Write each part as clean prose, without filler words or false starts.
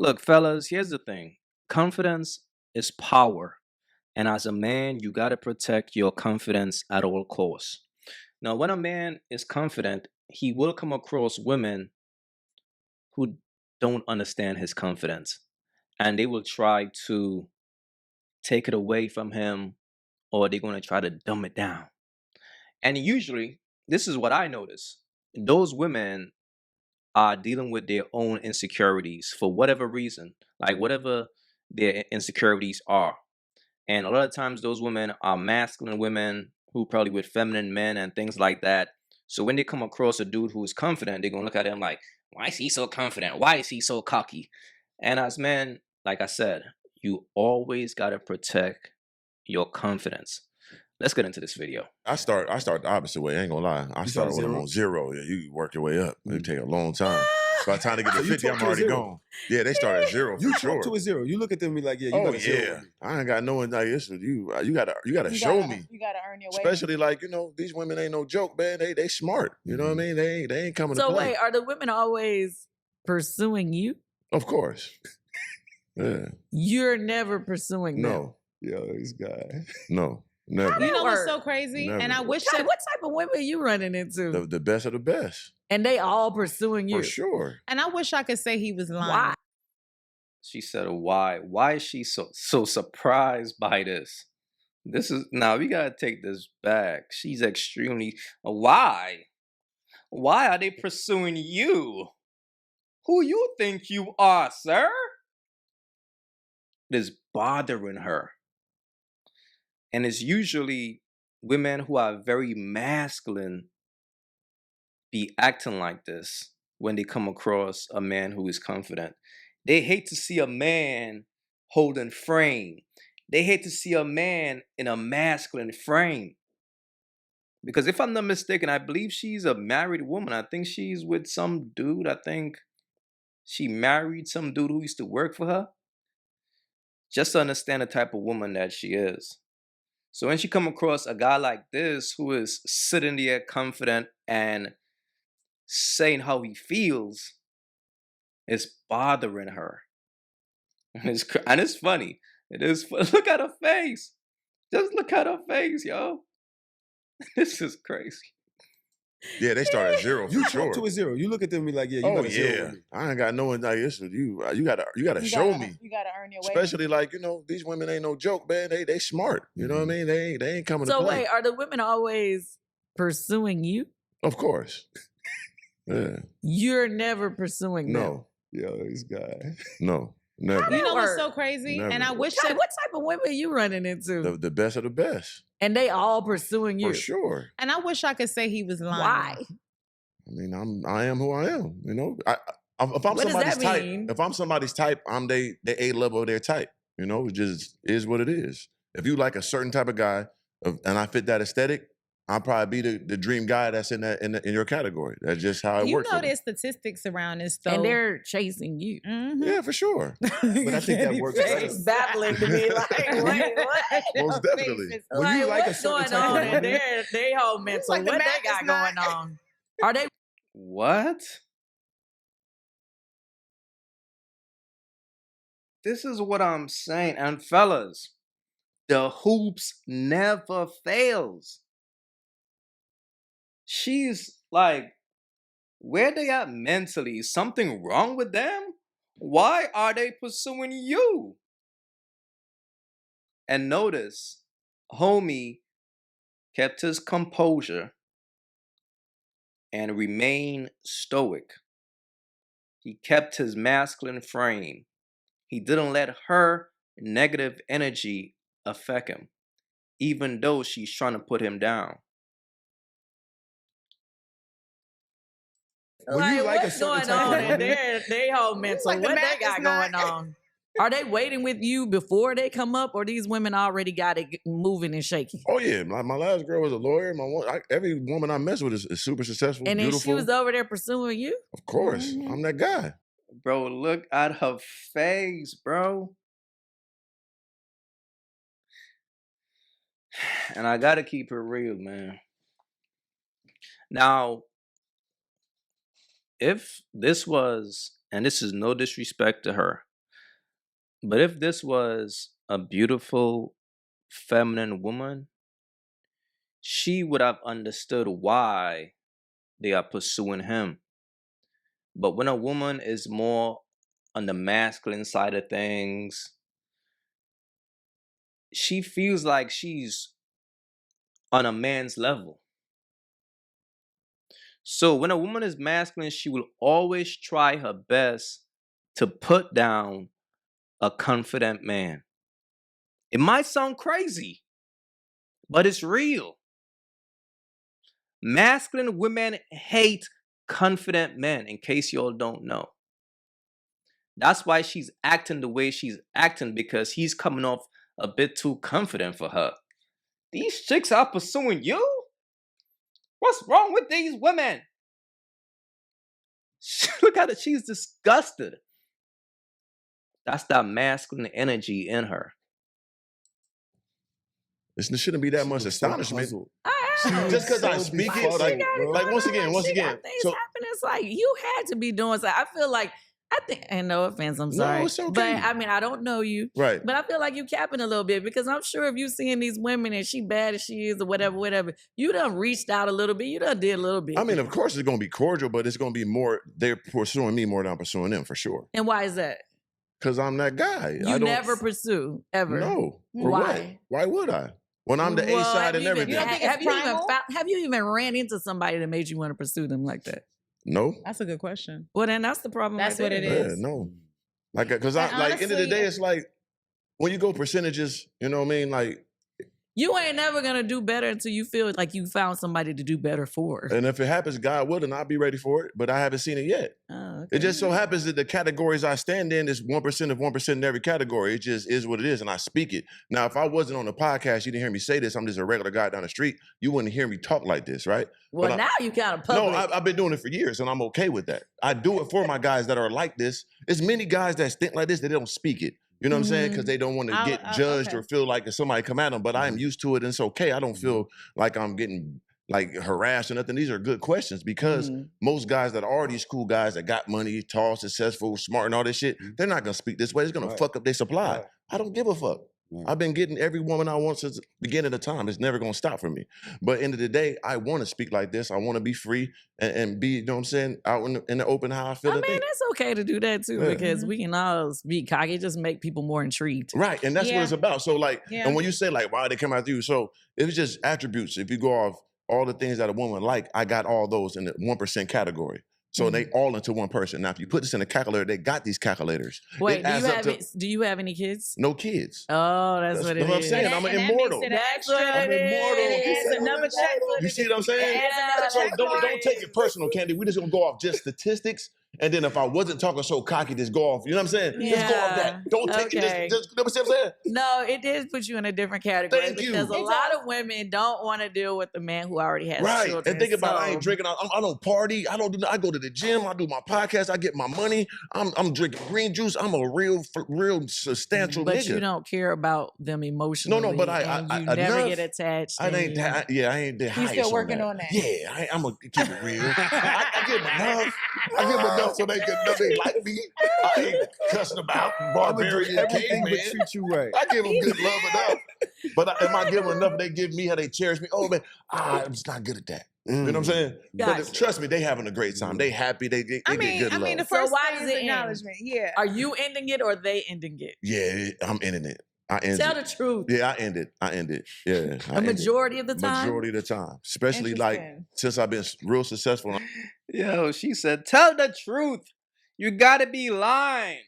Look, fellas, here's the thing. Confidence is power. And as a man, you got to protect your confidence at all costs. Now, when a man is confident, he will come across women who don't understand his confidence. And they will try to take it away from him, or they're going to try to dumb it down. And usually, this is what I notice. Those women are dealing with their own insecurities for whatever reason, like whatever their insecurities are. And a lot of times, those women are masculine women who probably with feminine men and things like that. So when they come across a dude who is confident, they're gonna look at him like, "Why is he so confident? Why is he so cocky?" And as men, like I said, you always gotta protect your confidence. Let's get into this video. I start the opposite way. I ain't gonna lie. I You started start when I'm zero? on zero. Yeah, you work your way up. It Mm. take a long time. By the time to get to So you 50, talk I'm to a already zero? gone. Yeah, they start at zero for You sure. talk to a zero. You look at them and be like, yeah, you Oh got a zero yeah, with me. I ain't got no one like this with you. You gotta show me. You gotta earn your way. Especially like these women ain't no joke, man. They smart. You know what I mean? They ain't coming to So play. wait, are the women always pursuing you? Of course. Yeah. You're never pursuing them. No. Yo, this guy. No. Never. You know what's Word. so crazy? Never. And I wish God, that what type of women are you running into? The best of the best. And they all pursuing you. For sure. and I wish I could say he was lying. Why? She said, "Why? Why is she so surprised by this?" This is now we gotta take this back. She's extremely why? Why are they pursuing you? Who you think you are, sir? It is bothering her. And it's usually women who are very masculine be acting like this when they come across a man who is confident. They hate to see a man holding frame. They hate to see a man in a masculine frame. Because if I'm not mistaken, I believe she's a married woman. I think she's with some dude. I think she married some dude who used to work for her. Just to understand the type of woman that she is. So when she come across a guy like this who is sitting there confident and saying how he feels, it's bothering her. And it's funny. It is. Look at her face. Just look at her face, yo. This is crazy. Yeah, they start at zero for You sure. talk to a zero. You look at them and be like, yeah, you Oh got a zero yeah, with me. I ain't got no one like this with you. You gotta show me. You gotta earn your way. Especially like these women ain't no joke, man. They smart. You know what I mean? They ain't coming to So play. wait, are the women always pursuing you? Of course. Yeah. You're never pursuing them. No. Yo, this guy. No. Never. You know what's Word. so crazy? Never. And I wish God, that what type of women are you running into? The best of the best. And they all pursuing you. For sure. and I wish I could say he was lying. Why? I mean, I am who I am. If I'm What does somebody's that type, mean? if I'm somebody's type, I'm the A level of their type. It just is what it is. If you like a certain type of guy, and I fit that aesthetic, I'll probably be the dream guy that's in your category. That's just how it You works. know for me. there's statistics around this though. And they're chasing you. Mhm. Yeah, for sure. But I think that works better. It's battling to be like, wait, what? Most definitely. When you like a what's certain going type of on in woman- their whole mental? like the What they math got is not- going on? Are they What? This is what I'm saying. And fellas, the hoops never fails. She's like, where they at mentally? Is something wrong with them? Why are they pursuing you? And notice, homie kept his composure and remained stoic. He kept his masculine frame. He didn't let her negative energy affect him, even though she's trying to put him down. When you like a what's certain going type of on in woman- their whole mental? like the What they math got is not- going on? Are they waiting with you before they come up, or these women already got it moving and shaking? Oh yeah, my last girl was a lawyer. Every woman I mess with is super successful, And then beautiful. she was over there pursuing you? Of course, Mhm. I'm that guy. Bro, look at her face, bro. And I gotta keep it real, man. Now, if this was, and this is no disrespect to her, But if this was a beautiful, feminine woman, she would have understood why they are pursuing him. But when a woman is more on the masculine side of things, she feels like she's on a man's level. So when a woman is masculine, she will always try her best to put down a confident man. It might sound crazy, but it's real. Masculine women hate confident men, in case y'all don't know. That's why she's acting the way she's acting, because he's coming off a bit too confident for her. These chicks are pursuing you? What's wrong with these women? Look at it. She's disgusted. That's that masculine energy in her. There shouldn't be that much So astonishment. puzzled. Just because I so speak it, befuddled, bro. like once again. Things So happen. It's like you had to be doing something. I feel like and no offense, I'm sorry. No, it's okay. But I mean, I don't know you. Right. But I feel like you capping a little bit, because I'm sure if you seeing these women and she bad as she is or whatever, you done reached out a little bit. You done did a little bit. I mean, of course it's gonna be cordial, but it's gonna be more. They're pursuing me more than I'm pursuing them for sure. And why is that? Because I'm that guy. You never pursue ever. No. For Why? what? Why would I? When I'm the A side and everything. Have you even ran into somebody that made you want to pursue them like that? No. That's a good question. Well, then that's the problem. That's right what there. it is. Yeah, no. Like, because And like end of the honestly, day, it's like when you go percentages, you know what I mean? Like, You ain't never gonna do better until you feel like you found somebody to do better for. and if it happens, God willing, I'll be ready for it. But I haven't seen it yet. Oh, It just so happens that the categories I stand in is 1% of 1% in every category. It just is what it is, and I speak it. Now, if I wasn't on the podcast, you didn't hear me say this. I'm just a regular guy down the street. You wouldn't hear me talk like this, right? Well, But now you kind of No, public. I've been doing it for years, and I'm okay with that. I do it for my guys that are like this. There's many guys that think like this that they don't speak it. You know what I'm saying? Because they don't want to get judged okay. or feel like if somebody come at them. But I'm used to it, and it's okay. I don't feel like I'm getting like harassed or nothing. These are good questions because most guys that are these cool guys that got money, tall, successful, smart, and all this shit, they're not gonna speak this way. It's gonna fuck up their supply. Right. I don't give a fuck. I've been getting every woman I want since the beginning of time. It's never gonna stop for me. But end of the day, I want to speak like this. I want to be free and be, you know what I'm saying, out in the open how I feel. I and mean, think. it's okay to do that too, Yeah. because we can all be cocky. Just make people more intrigued. Right, and that's what Yeah. it's about. So like, Yeah. and when you say like, why they come after you? So it's just attributes. If you go off all the things that a woman like, I got all those in the 1% category. So they all into one person. Now, if you put this in a calculator, they got these calculators. Wait, It adds up to do you have any kids? no kids. Oh, that's what it what I'm is. saying. And I'm an that immortal. makes it an That's what extra- it is. immortal. It adds another check for You see what I'm saying? It adds another So check don't for take it personal, Candy. We just gonna go off just statistics. And then if I wasn't talking so cocky, just go off. You know what I'm saying? Just go off that. Don't take Okay. it. Just you know what I'm saying? No, it did put you in a different category Thank you. because a It lot of women don't want to deal with the man who already has Right. children. And think about it, I So- ain't drinking. I don't party. I don't do. I go to the gym. I do my podcast. I get my money. I'm drinking green juice. I'm a real substantial But nigga. you don't care about them emotionally. but and I you never enough. get attached. I ain't. and you- I ain't that high. He's still working on that. Yeah, I'm gonna keep it real. I give them enough. I give them enough so they like me. I ain't cussing about barbarian Everything caveman. would treat you right. I give them good love enough. But if I give them enough, they give me how they cherish me. Oh man, I'm just not good at that. You know what I'm saying? Gotcha. But trust me, they having a great time. They happy. They get good love. the So first why thing does is it end? acknowledgement. Yeah. Are you ending it or they ending it? Yeah, I'm ending it. I end Tell it. the truth. Yeah, I end it. Yeah, A majority of the time. Majority of the time, especially like Interesting. since I've been real successful. Yo, she said, tell the truth. You gotta be lying.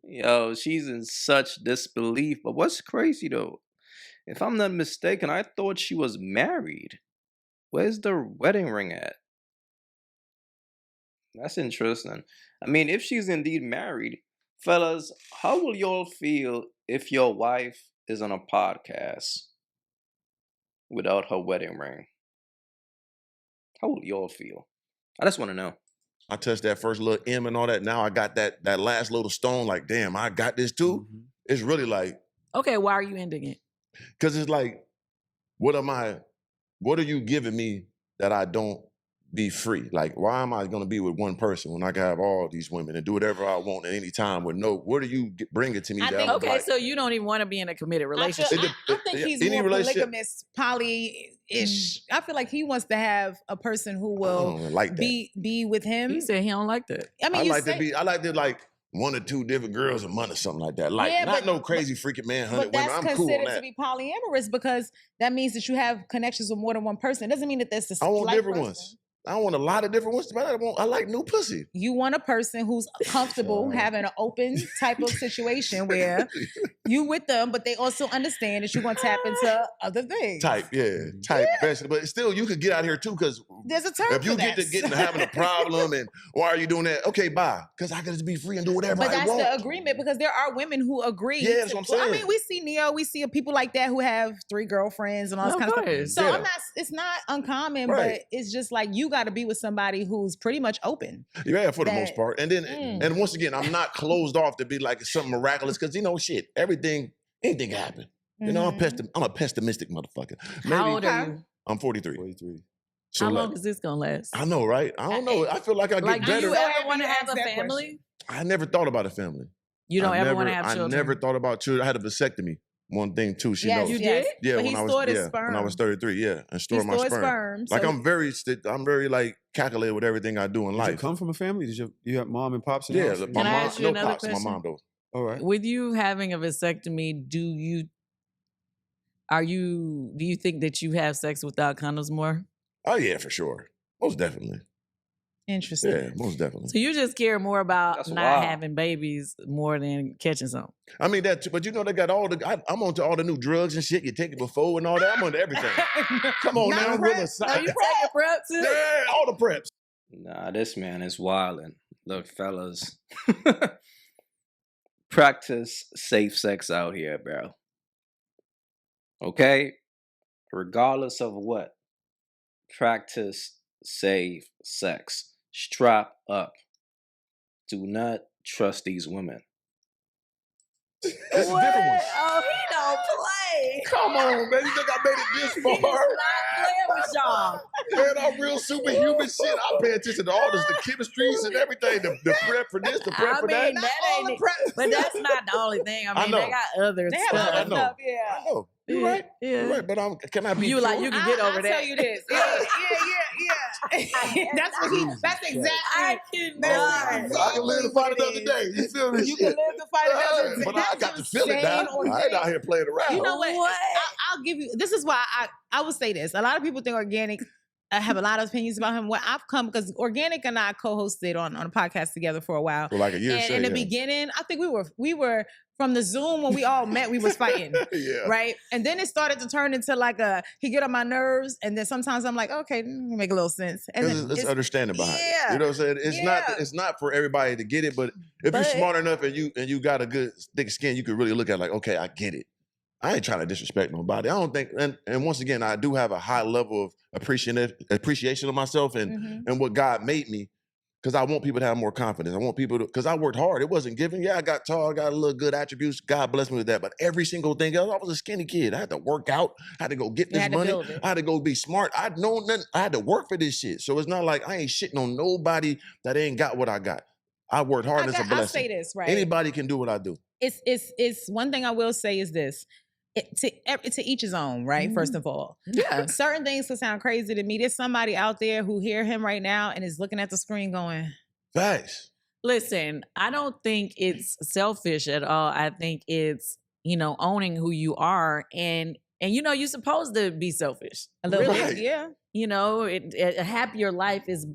Yo, she's in such disbelief. But what's crazy though, if I'm not mistaken, I thought she was married. Where's the wedding ring at? That's interesting. I mean, if she's indeed married, fellas, how will y'all feel if your wife is on a podcast without her wedding ring? How will y'all feel? I just want to know. I touched that first little M and all that. Now I got that last little stone. Like, damn, I got this too. It's really like, Okay, why are you ending it? because it's like, what are you giving me that I don't be free? Like, why am I gonna be with one person when I can have all these women and do whatever I want at any time with no? What do you bring it to me? I that think- I'm Okay, like, so you don't even want to be in a committed I, feel, relationship. I think he's any more relationship- polygamous, poly-ish. I feel like he wants to have a person who will don't like that. be with him. He said he don't like that. I mean, I you like say, to be. I like to like 1 or 2 different girls a month or something like that. Like, Yeah, not but- no crazy freaking man, 100 but that's women. I'm cool on considered that. to be polyamorous because that means that you have connections with more than one person. It doesn't mean that that's the I want slight different person. ones. I want a lot of different ones, but I like new pussy. You want a person who's comfortable having an open type of situation where you with them, but they also understand that you're going to tap into other things. Type vegetable. But still, you could get out here too, because There's a term if you for get that. to getting having a problem and why are you doing that? Okay, bye. Because I can just be free and do whatever But I that's want. the agreement because there are women who agree. Yeah, that's what I'm I saying. mean, we see Neo, we see people like that who have 3 girlfriends and all this Of kind of course. stuff. So Yeah. I'm not. It's not uncommon, Right. but it's just like you got to be with somebody who's pretty much open. Yeah, for the most that- part. And then, Mm. and once again, I'm not closed off to be like something miraculous because shit, anything can happen. You know, Mhm. I'm a pessimistic motherfucker. How old are Okay. you? I'm 43. 43. So How like, long is this gonna last? I know, right? I don't know. I feel like I get Like, do better. you So ever have want to you have a asked that family? I never thought about a family. You don't I ever never, want to have I children. never thought about children. I had a vasectomy. One thing too, she Yes, knows. You yes. did? Yeah, But when he I was stored his when I was sperm. 33, yeah, and He stored my stored sperm. sperm. Like so I'm very like calculated with everything I do in Did life. you come from a family? Did you have mom and pops in the Yeah, house? my Can I mom, ask you no another pops, my question? mom though. All right. With you having a vasectomy, do you think that you have sex without condoms more? Oh yeah, for sure, most definitely. interesting. Yeah, most definitely. So you just care more about That's not wild. having babies more than catching some. I mean that, too, but they got all the. I'm onto all the new drugs and shit you take it before and all that. I'm onto everything. Come on Not now, prep. real aside. Oh, you taking prep too? Yeah, all the preps. Nah, this man is wildin'. Look, fellas, practice safe sex out here, bro. Okay? Regardless of what, practice safe sex. Strap up. Do not trust these women. It's a different one. Oh, he don't play. Come on, man. You think I made it this He is far? not playing with y'all. Man, I'm real superhuman shit. I pay attention to all this, the chemistries and everything, the prep for this, the prep I for that. mean, that ain't it. But that's not the only thing. I I mean, know. they got other They have stuff. I other know. stuff, yeah. I know. You're Yeah, right. yeah. You're right. But can I be You like pure? you can get over I'll that. tell you this. Yeah. That's what he. That's exactly. I cannot. I can live to fight another day. You feel me? You can Shit. live to fight another day. But I That's got to feel it insane now. I organic. ain't out here playing around. You know what? What? I'll give you. This is why I would say this. A lot of people think organic. I have a lot of opinions about him. What I've come because organic and I co-hosted on a podcast together for a while. For like a year And straight. in the yeah. beginning, I think we were from the Zoom when we all met. We was fighting. Yeah. Right. And then it started to turn into like he get on my nerves. And then sometimes I'm like, okay, make a little sense. And then It's understanding behind it. yeah. You know what I'm saying? Yeah. It's not for everybody to get it, but if you're But- smart enough and you got a good thick skin, you can really look at it like, okay, I get it. I ain't trying to disrespect nobody. I don't think, and once again, I do have a high level of appreciation of myself and what God made me, because I want people to have more confidence. I want people to, because I worked hard. It wasn't given. Yeah, I got tall, got a little good attributes. God blessed me with that. But every single thing else, I was a skinny kid. I had to work out. I had to go get You this had to money. build it. I had to go be smart. I know nothing. I had to work for this shit. So it's not like I ain't shitting on nobody that ain't got what I got. I worked hard. And it's a I'll blessing. say this, right? Anybody can do what I do. It's one thing I will say is this. To each his own, right? First of all. Yeah. Certain things can sound crazy to me. There's somebody out there who hear him right now and is looking at the screen going, Facts. Listen, I don't think it's selfish at all. I think it's, owning who you are and you're supposed to be selfish. a little Right. bit, yeah. A happier life is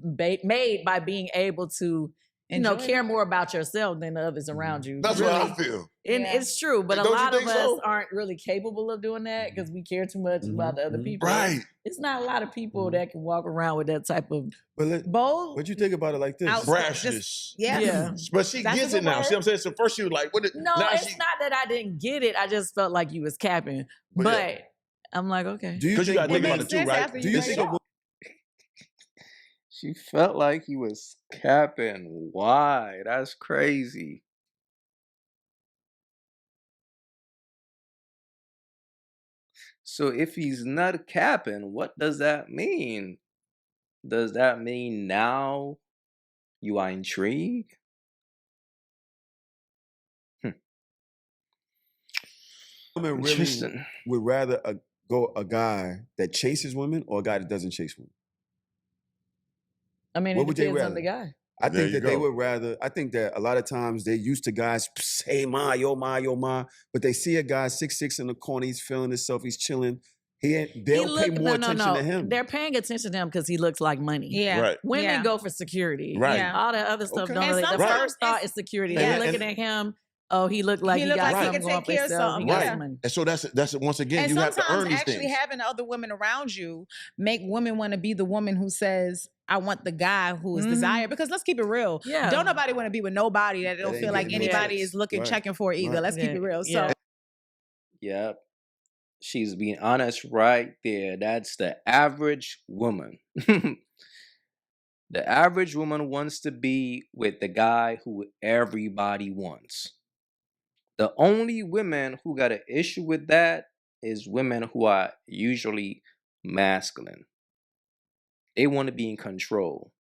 made by being able to, Enjoy care it. more about yourself than the others around you. That's Really. what I feel. And Yeah. it's true, but a Don't you lot of think us so? aren't really capable of doing that because we care too much about the other people. Right. It's not a lot of people that can walk around with that type of. But Bold. what you think about it like this? Out- Brashness. Yeah. Yeah. But she That's a gets good it now. word. See what I'm saying? So first she was like, what did, No, now it's she, not that I didn't get it. I just felt like you was capping. But But yeah. I'm like, okay. Do you 'Cause you think gotta think women- about it too, sense right? after Do you you think break a up. wo- She felt like he was capping. Why? That's crazy. So if he's not capping, what does that mean? does that mean now you are intrigued? Hmm. Women really Interesting. would rather go a guy that chases women or a guy that doesn't chase women. I mean, What it would they depends on the rather? guy. I There think you that they go. would rather. I think that a lot of times they're used to guys say ma, yo ma, yo ma, but they see a guy 6'6" in the corner, he's feeling himself, he's chilling. They'll pay more attention to him. They're paying attention to him because he looks like money. Yeah. Right. Women Yeah. go for security. Right. Yeah. All that other stuff Okay. don't And really. The sometimes first thought it's- is security. Yeah. They're looking at him. Oh, he looked like He he looked got like he something could going take for care of himself. something. He got Right. some money. And so that's once again, And you have to earn sometimes these actually things. having other women around you make women want to be the woman who says, I want the guy who is Mhm. desired. Because let's keep it real. Yeah. Don't nobody want to be with nobody that don't ain't feel like getting no anybody checks. is looking, Right. checking for either. Right. Let's keep Yeah. it real. Yeah. So Yep. She's being honest right there. That's the average woman. The average woman wants to be with the guy who everybody wants. The only women who got an issue with that is women who are usually masculine. They want to be in control.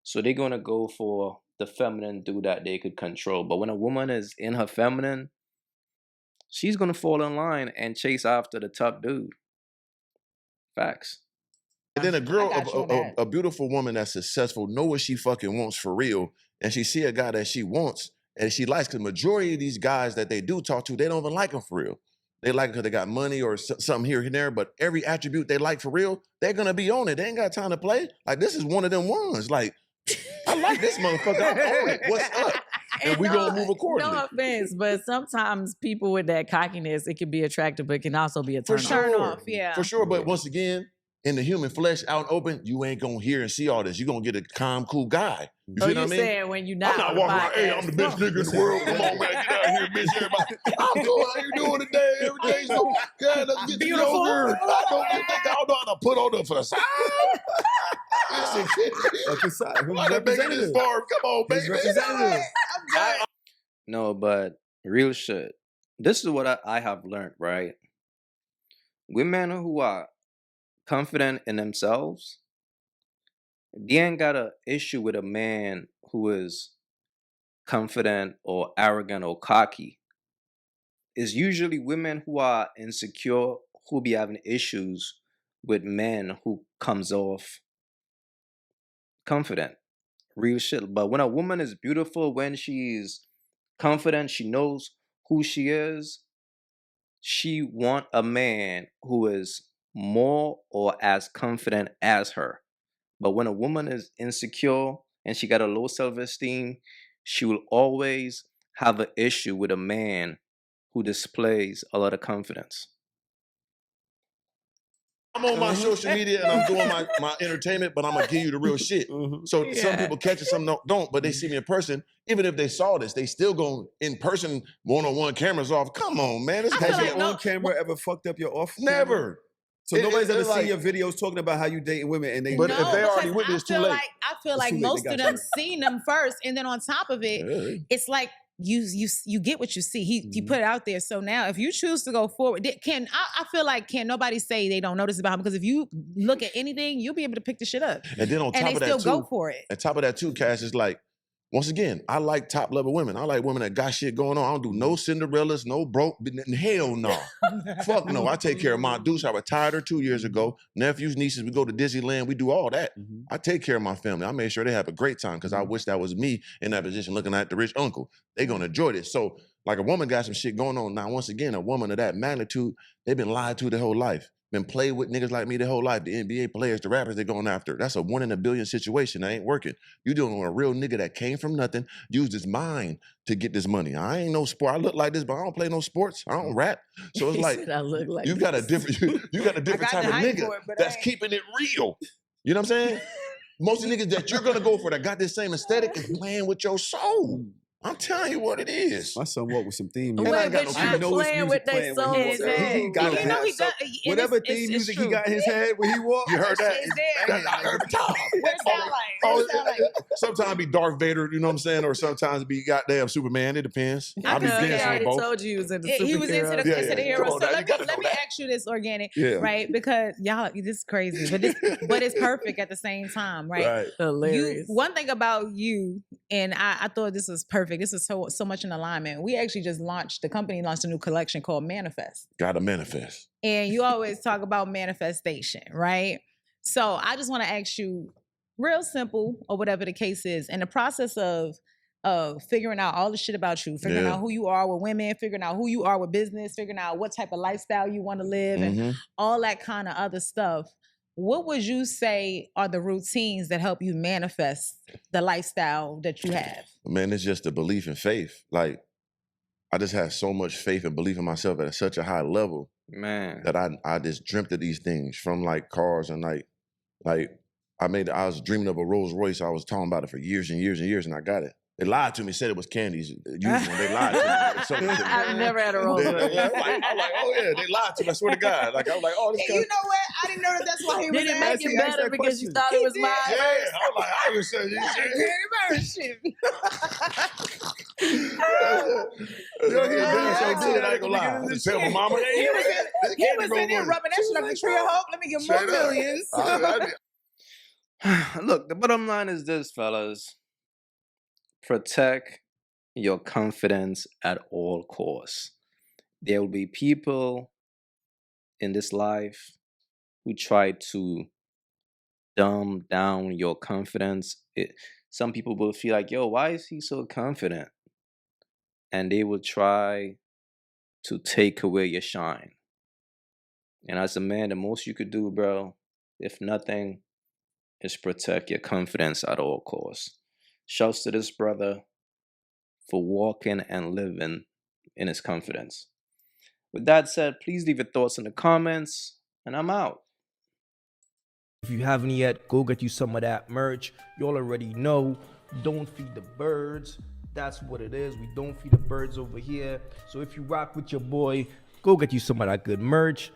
So they're going to go for the feminine dude that they could control. But when a woman is in her feminine, she's going to fall in line and chase after the top dude. Facts. And then a girl, got you on that. a beautiful woman that's successful, know what she fucking wants for real, and she see a guy that she wants and she likes. Because majority of these guys that they do talk to, they don't even like them for real. They like because they got money or something here and there. But every attribute they like for real, they're gonna be on it. They ain't got time to play. Like this is one of them ones. Like I like this motherfucker. I own it. What's up? And we gonna move accordingly. No offense, but sometimes people with that cockiness, it can be attractive, but it can also be a turn For off. turn sure. off, yeah. For sure. But once again, in the human flesh, out open, you ain't gonna hear and see all this. You're gonna get a calm, cool guy. You So see you what I mean? saying when you're not I'm not on the walking around, hey, podcast. I'm the best nigga in the world. Come on, man, get out here, bitch, everybody. I'm cool. How you doing today? Every day so good. Let's get the Beautiful. yogurt. I don't know how to put on the facade. Listen, kid. Who's Why they making this representative? bar? Come on, His baby. representative. No, but real shit. This is what I have learned, right? Women who are confident in themselves, they ain't got an issue with a man who is confident or arrogant or cocky. It's usually women who are insecure who be having issues with men who comes off confident. Real shit. But when a woman is beautiful, when she's confident, she knows who she is, she want a man who is more or as confident as her. But when a woman is insecure and she got a low self-esteem, she will always have an issue with a man who displays a lot of confidence. I'm on my social media and I'm doing my entertainment, but I'm gonna give you the real shit. So some Yeah. people catch it, some don't, but they see me in person. Even if they saw this, they still go in person, one-on-one cameras off. Come on, man. This Has gonna your be on camera ever fucked up your off? camera? never. So nobody's ever it's seen like- your videos talking about how you dating women and they. But if they already because with this, I too feel late. Like, I feel It's like too late, they most got of them you. seen them first, and then on top of it, Yeah. it's like you get what you see. You put it out there. So now, if you choose to go forward, I feel like can nobody say they don't notice about him, because if you look at anything, you'll be able to pick the shit up, And then on and top they of still that go too, for it. on top of that too, Cash, is like, once again, I like top level women. I like women that got shit going on. I don't do no Cinderellas, no broke. Hell no. Fuck no. I take care of my deuce. I retired her 2 years ago. Nephews, nieces, we go to Disneyland. We do all that. I take care of my family. I made sure they have a great time because I wish that was me in that position looking at the rich uncle. They gonna enjoy this. So like a woman got some shit going on. Now, once again, a woman of that magnitude, they've been lied to their whole life. Been played with niggas like me their whole life. The NBA players, the rappers they're going after. That's a 1 in a billion situation. That ain't working. You dealing with a real nigga that came from nothing, used his mind to get this money. I ain't no sport. I look like this, but I don't play no sports. I don't rap. So it's He like said I look like you got a this. different you got a different got type the of hype nigga for it, but that's I ain't. keeping it real. You know what I'm saying? Most of the niggas that you're gonna go for that got this same aesthetic is playing with your soul. I'm telling you what it is. My son walked with some theme Wait, music. ain't got but no you music. know his playing music with playing that when he song. walks out. Exactly. He gotta You know have he some- got and whatever it's theme music he true. got in his head when he walked. You heard that? It's there. I heard the time. What it sound like? What it sound like? Sometimes it be Darth Vader, you know what I'm saying? Or sometimes it be goddamn Superman. It depends. I be Because he dancing on already both. told you he was into He was into the, superheroes. Yeah, into the yeah. hero. Come on So now, you gotta let know me that. ask you this, Organic, Yeah. right? Because y'all, this is crazy, but it's perfect at the same time, right? Hilarious. One thing about you, and I thought this was perfect. This is so much in alignment. We actually just the company launched a new collection called Manifest. Gotta manifest. And you always talk about manifestation, right? So I just want to ask you, real simple, or whatever the case is, in the process of figuring out all the shit about you, figuring Yeah. out who you are with women, figuring out who you are with business, figuring out what type of lifestyle you want to live, and Mhm. all that kind of other stuff. What would you say are the routines that help you manifest the lifestyle that you have? Man, it's just the belief and faith. Like, I just have so much faith and belief in myself at such a high level Man. that I just dreamt of these things, from like cars and like I was dreaming of a Rolls Royce. I was talking about it for years and years and years, and I got it. They lied to me, said it was candies. Usually they lied to me. They sold it to me. I've never had a Rolls Royce. I'm like, oh yeah, they lied to me. I swear to God. Like, I was like, oh, this And guy. you know what? I didn't know that's why he was Did it make asking. it better because you thought it was mine? Yeah, I was like, I was saying, Shit. yo, he done so good. I ain't gonna lie. I just tell my mama, hey, He was in Rolls there Royce. rubbing that shit like a tree of hope. Let me get more Straight up. millions. Look, the bottom line is this, fellas. Protect your confidence at all costs. There will be people in this life who try to dumb down your confidence. Some people will feel like, yo, why is he so confident? And they will try to take away your shine. And as a man, the most you could do, bro, if nothing, is protect your confidence at all costs. Shouts to this brother for walking and living in his confidence. With that said, please leave your thoughts in the comments, and I'm out. If you haven't yet, go get you some of that merch. You all already know, don't feed the birds. That's what it is. We don't feed the birds over here. So if you rock with your boy, go get you some of that good merch.